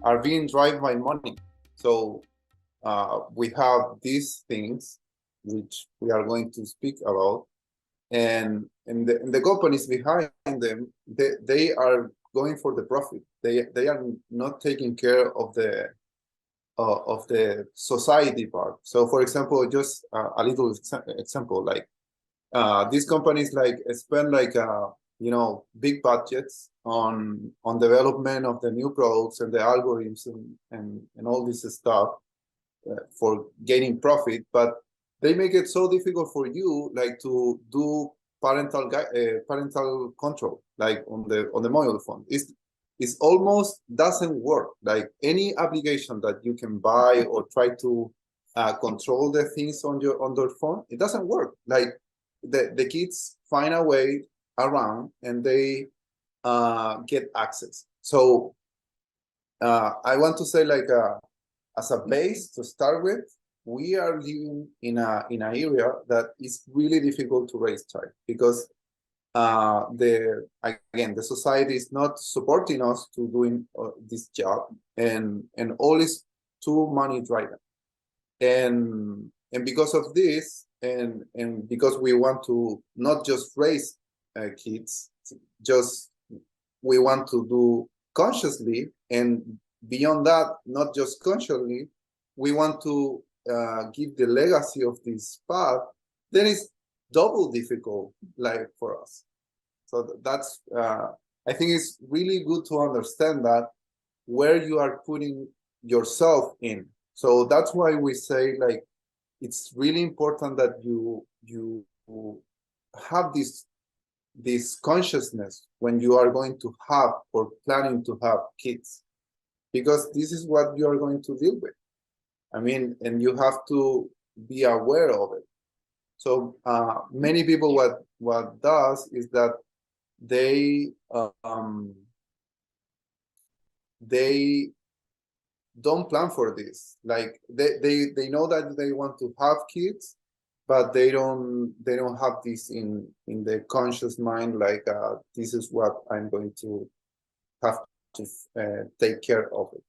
are being driven by money. So we have these things which we are going to speak about, and the companies behind them, they are going for the profit. They are not taking care of the society part. So for example, just a little example, like these companies like spend like big budgets on development of the new products and the algorithms and all this stuff for gaining profit, but they make it so difficult for you like to do parental control like on the mobile phone. It's almost doesn't work. Like any application that you can buy or try to control the things on their phone, it doesn't work. Like the kids find a way around and they get access. So I want to say like as a base to start with, we are living in an area that is really difficult to raise child because the society is not supporting us to doing this job, and all is too money driven, and because of this, and because we want to not just raise kids, just we want to do consciously, and beyond that, not just consciously, we want to give the legacy of this path, then it's double difficult like for us. So that's I think it's really good to understand that where you are putting yourself in. So that's why we say like it's really important that you have this consciousness when you are going to have or planning to have kids, because this is what you are going to deal with. I mean, and you have to be aware of it. So many people what does is that they they don't plan for this. Like they know that they want to have kids, but they don't have this in their conscious mind, like this is what I'm going to have to take care of it.